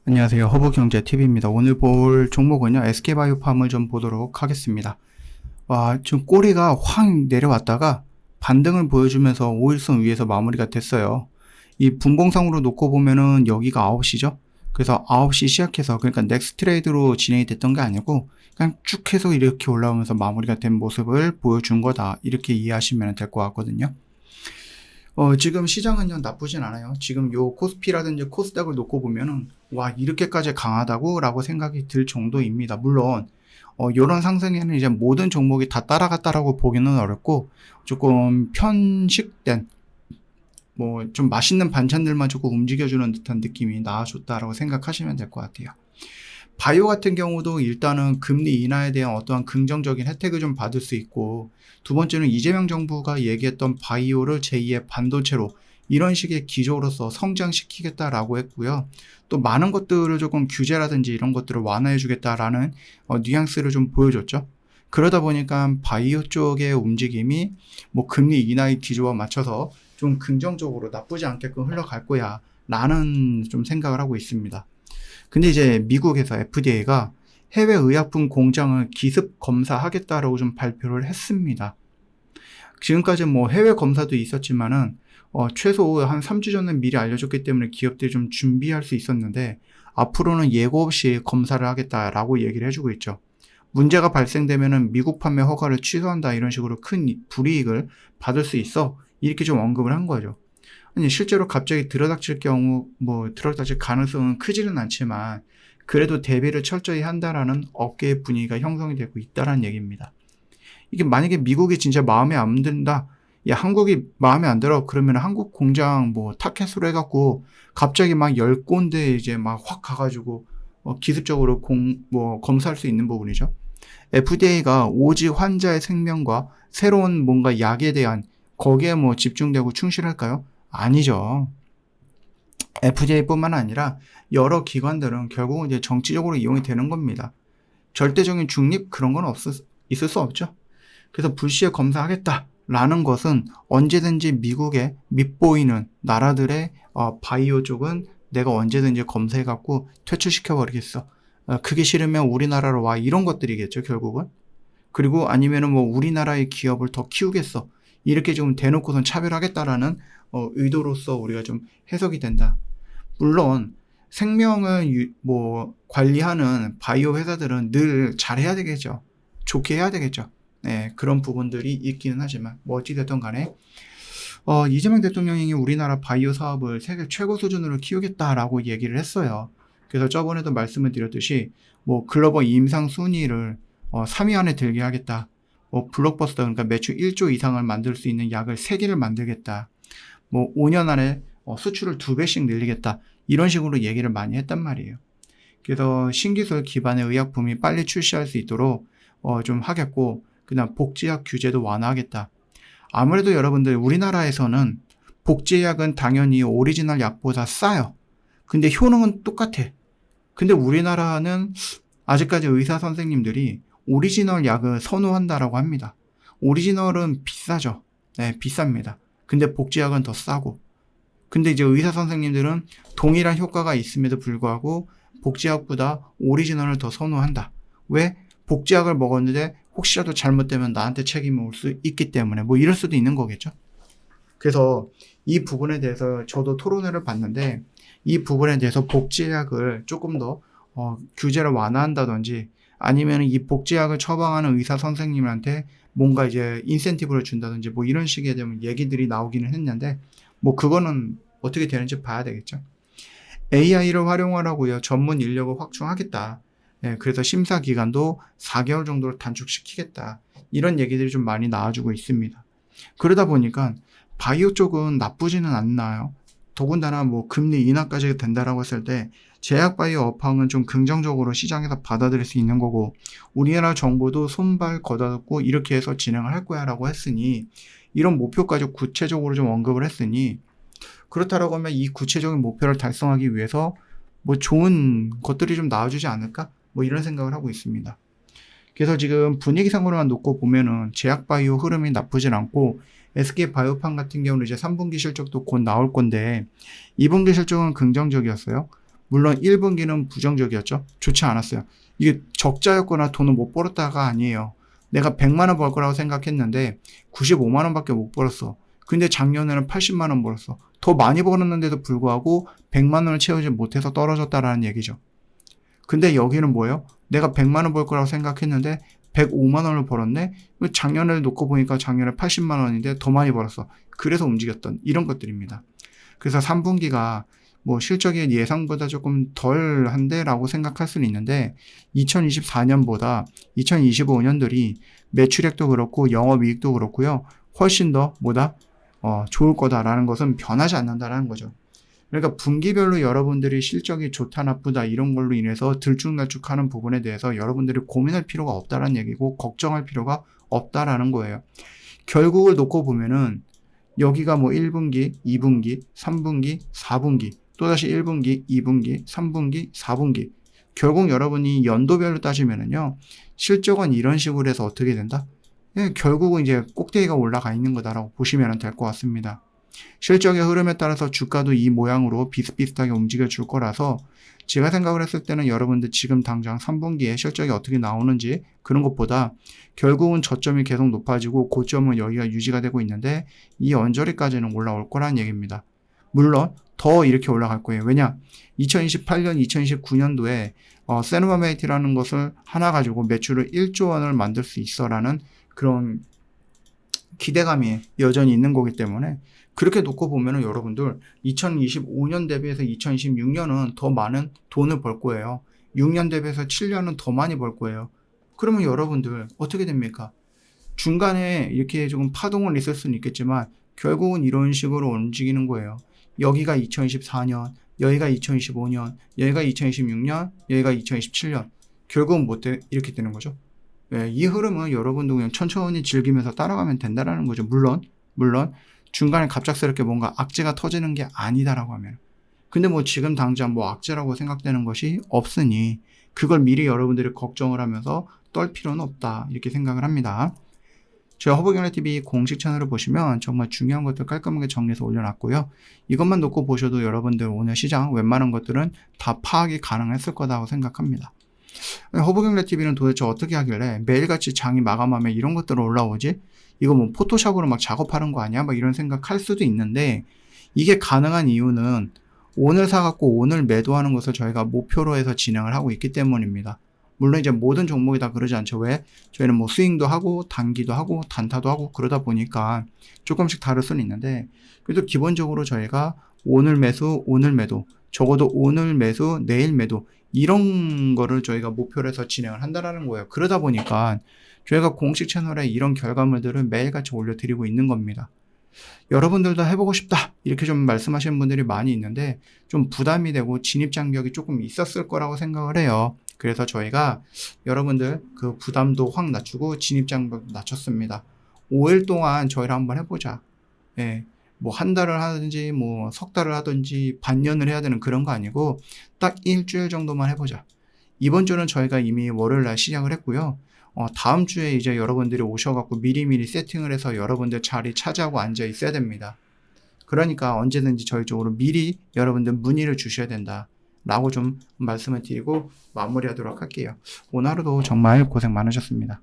안녕하세요. 허브경제TV입니다. 오늘 볼 종목은요, SK바이오팜을 좀 보도록 하겠습니다. 지금 꼬리가 확 내려왔다가 반등을 보여주면서 5일선 위에서 마무리가 됐어요. 이 분봉상으로 놓고 보면은 여기가 9시죠? 그래서 9시 시작해서, 그러니까 넥스트 트레이드로 진행이 됐던 게 아니고, 그냥 쭉 해서 이렇게 올라오면서 마무리가 된 모습을 보여준 거다. 이렇게 이해하시면 될 것 같거든요. 지금 시장은요, 나쁘진 않아요. 지금 요 코스피라든지 코스닥을 놓고 보면은, 와, 이렇게까지 강하다고? 라고 생각이 들 정도입니다. 물론, 요런 상승에는 이제 모든 종목이 다 따라갔다라고 보기는 어렵고, 조금 편식된, 좀 맛있는 반찬들만 조금 움직여주는 듯한 느낌이 나아졌다라고 생각하시면 될 것 같아요. 바이오 같은 경우도 일단은 금리 인하에 대한 어떠한 긍정적인 혜택을 좀 받을 수 있고, 두 번째는 이재명 정부가 얘기했던 바이오를 제2의 반도체로 이런 식의 기조로서 성장시키겠다라고 했고요. 또 많은 것들을 조금 규제라든지 이런 것들을 완화해 주겠다라는 뉘앙스를 좀 보여줬죠. 그러다 보니까 바이오 쪽의 움직임이 금리 인하의 기조와 맞춰서 좀 긍정적으로 나쁘지 않게끔 흘러갈 거야 라는 좀 생각을 하고 있습니다. 근데 이제 미국에서 FDA가 해외 의약품 공장을 기습 검사하겠다라고 좀 발표를 했습니다. 지금까지 해외 검사도 있었지만은 최소 한 3주 전에 미리 알려줬기 때문에 기업들이 좀 준비할 수 있었는데, 앞으로는 예고 없이 검사를 하겠다라고 얘기를 해주고 있죠. 문제가 발생되면은 미국 판매 허가를 취소한다, 이런 식으로 큰 불이익을 받을 수 있어, 이렇게 좀 언급을 한 거죠. 아니, 실제로 갑자기 들어닥칠 경우, 들어닥칠 가능성은 크지는 않지만, 그래도 대비를 철저히 한다라는 업계의 분위기가 형성이 되고 있다라는 얘기입니다. 이게 만약에 미국이 진짜 마음에 안 든다, 야, 한국이 마음에 안 들어, 그러면 한국 공장 타켓으로 해갖고, 갑자기 막 10군데 이제 막 확 가가지고, 기습적으로 검사할 수 있는 부분이죠. FDA가 오직 환자의 생명과 새로운 뭔가 약에 대한, 거기에 집중되고 충실할까요? 아니죠. FDA뿐만 아니라 여러 기관들은 결국은 이제 정치적으로 이용이 되는 겁니다. 절대적인 중립, 그런 건 있을 수 없죠. 그래서 불시에 검사하겠다라는 것은 언제든지 미국에 밑보이는 나라들의 바이오 쪽은 내가 언제든지 검사해갖고 퇴출시켜버리겠어. 그게 싫으면 우리나라로 와, 이런 것들이겠죠, 결국은. 그리고 아니면은 우리나라의 기업을 더 키우겠어, 이렇게 좀 대놓고선 차별하겠다라는 의도로서 우리가 좀 해석이 된다. 물론 생명을 관리하는 바이오 회사들은 늘 잘해야 되겠죠. 좋게 해야 되겠죠. 네, 그런 부분들이 있기는 하지만 어찌됐든 간에 이재명 대통령이 우리나라 바이오 사업을 세계 최고 수준으로 키우겠다라고 얘기를 했어요. 그래서 저번에도 말씀을 드렸듯이 글로벌 임상 순위를 3위 안에 들게 하겠다. 블록버스터, 그러니까 매출 1조 이상을 만들 수 있는 약을 3개를 만들겠다. 5년 안에 수출을 2배씩 늘리겠다. 이런 식으로 얘기를 많이 했단 말이에요. 그래서 신기술 기반의 의약품이 빨리 출시할 수 있도록 좀 하겠고, 그다음 복제약 규제도 완화하겠다. 아무래도 여러분들 우리나라에서는 복제약은 당연히 오리지널 약보다 싸요. 근데 효능은 똑같아. 근데 우리나라는 아직까지 의사 선생님들이 오리지널 약을 선호한다라고 합니다. 오리지널은 비싸죠. 네, 비쌉니다. 근데 복제약은 더 싸고. 근데 이제 의사 선생님들은 동일한 효과가 있음에도 불구하고 복제약보다 오리지널을 더 선호한다. 왜? 복제약을 먹었는데 혹시라도 잘못되면 나한테 책임이 올 수 있기 때문에, 이럴 수도 있는 거겠죠. 그래서 이 부분에 대해서 저도 토론회를 봤는데, 이 부분에 대해서 복제약을 조금 더 규제를 완화한다든지, 아니면 이 복제약을 처방하는 의사 선생님한테 뭔가 이제 인센티브를 준다든지 이런 식의 얘기들이 나오기는 했는데, 그거는 어떻게 되는지 봐야 되겠죠. AI를 활용하라고요. 전문 인력을 확충하겠다. 네, 그래서 심사 기간도 4개월 정도로 단축시키겠다. 이런 얘기들이 좀 많이 나와주고 있습니다. 그러다 보니까 바이오 쪽은 나쁘지는 않나요? 더군다나 금리 인하까지 된다라고 했을 때 제약 바이오 업황은 좀 긍정적으로 시장에서 받아들일 수 있는 거고, 우리나라 정부도 손발 걷어듣고 이렇게 해서 진행을 할 거야 라고 했으니, 이런 목표까지 구체적으로 좀 언급을 했으니, 그렇다라고 하면 이 구체적인 목표를 달성하기 위해서 좋은 것들이 좀 나와주지 않을까? 이런 생각을 하고 있습니다. 그래서 지금 분위기상으로만 놓고 보면은 제약 바이오 흐름이 나쁘진 않고, SK 바이오팜 같은 경우는 이제 3분기 실적도 곧 나올 건데 2분기 실적은 긍정적이었어요. 물론 1분기는 부정적이었죠. 좋지 않았어요. 이게 적자였거나 돈을 못 벌었다가 아니에요. 내가 100만 원 벌 거라고 생각했는데 95만 원밖에 못 벌었어. 근데 작년에는 80만 원 벌었어. 더 많이 벌었는데도 불구하고 100만 원을 채우지 못해서 떨어졌다라는 얘기죠. 근데 여기는 뭐예요? 내가 100만 원 벌 거라고 생각했는데 105만 원을 벌었네? 작년을 놓고 보니까 작년에 80만 원인데 더 많이 벌었어. 그래서 움직였던 이런 것들입니다. 그래서 3분기가 뭐 실적이 예상보다 조금 덜한데 라고 생각할 수는 있는데 2024년보다 2025년들이 매출액도 그렇고 영업이익도 그렇고요. 훨씬 더 좋을 거다라는 것은 변하지 않는다라는 거죠. 그러니까 분기별로 여러분들이 실적이 좋다 나쁘다 이런 걸로 인해서 들쭉날쭉하는 부분에 대해서 여러분들이 고민할 필요가 없다라는 얘기고 걱정할 필요가 없다라는 거예요. 결국을 놓고 보면은 여기가 뭐 1분기, 2분기, 3분기, 4분기 또다시 1분기, 2분기, 3분기, 4분기 결국 여러분이 연도별로 따지면은요 실적은 이런 식으로 해서 어떻게 된다? 결국은 이제 꼭대기가 올라가 있는 거다라고 보시면 될 것 같습니다. 실적의 흐름에 따라서 주가도 이 모양으로 비슷비슷하게 움직여 줄 거라서 제가 생각을 했을 때는 여러분들 지금 당장 3분기에 실적이 어떻게 나오는지 그런 것보다 결국은 저점이 계속 높아지고 고점은 여기가 유지가 되고 있는데 이 언저리까지는 올라올 거라는 얘기입니다. 물론 더 이렇게 올라갈 거예요. 왜냐? 2028년, 2029년도에 세노바메이트라는 것을 하나 가지고 매출을 1조 원을 만들 수 있어라는 그런 기대감이 여전히 있는 거기 때문에 그렇게 놓고 보면은 여러분들 2025년 대비해서 2026년은 더 많은 돈을 벌 거예요. 6년 대비해서 7년은 더 많이 벌 거예요. 그러면 여러분들 어떻게 됩니까? 중간에 이렇게 조금 파동은 있을 수는 있겠지만 결국은 이런 식으로 움직이는 거예요. 여기가 2024년, 여기가 2025년, 여기가 2026년, 여기가 2027년. 결국은 이렇게 되는 거죠. 네, 이 흐름은 여러분도 그냥 천천히 즐기면서 따라가면 된다라는 거죠. 물론 중간에 갑작스럽게 뭔가 악재가 터지는 게 아니다라고 하면. 근데 뭐 지금 당장 뭐 악재라고 생각되는 것이 없으니 그걸 미리 여러분들이 걱정을 하면서 떨 필요는 없다. 이렇게 생각을 합니다. 제가 허브경제TV 공식 채널을 보시면 정말 중요한 것들 깔끔하게 정리해서 올려놨고요. 이것만 놓고 보셔도 여러분들 오늘 시장 웬만한 것들은 다 파악이 가능했을 거라고 생각합니다. 허브경제TV는 도대체 어떻게 하길래 매일같이 장이 마감하면 이런 것들은 올라오지? 이거 뭐 포토샵으로 막 작업하는 거 아니야? 막 이런 생각할 수도 있는데 이게 가능한 이유는 오늘 사갖고 오늘 매도하는 것을 저희가 목표로 해서 진행을 하고 있기 때문입니다. 물론 이제 모든 종목이 다 그러지 않죠. 왜? 저희는 뭐 스윙도 하고 단기도 하고 단타도 하고 그러다 보니까 조금씩 다를 수는 있는데 그래도 기본적으로 저희가 오늘 매수, 오늘 매도, 적어도 오늘 매수, 내일 매도 이런 거를 저희가 목표로 해서 진행을 한다는 거예요. 그러다 보니까 저희가 공식 채널에 이런 결과물들을 매일같이 올려드리고 있는 겁니다. 여러분들도 해보고 싶다 이렇게 좀 말씀하시는 분들이 많이 있는데 좀 부담이 되고 진입장벽이 조금 있었을 거라고 생각을 해요. 그래서 저희가 여러분들 그 부담도 확 낮추고 진입장벽도 낮췄습니다. 5일 동안 저희를 한번 해보자. 예. 뭐 한 달을 하든지 뭐 석 달을 하든지 반년을 해야 되는 그런 거 아니고 딱 일주일 정도만 해보자. 이번 주는 저희가 이미 월요일 날 시작을 했고요. 다음 주에 이제 여러분들이 오셔갖고 미리미리 세팅을 해서 여러분들 자리 차지하고 앉아 있어야 됩니다. 그러니까 언제든지 저희 쪽으로 미리 여러분들 문의를 주셔야 된다. 라고 좀 말씀을 드리고 마무리하도록 할게요. 오늘 하루도 정말 고생 많으셨습니다.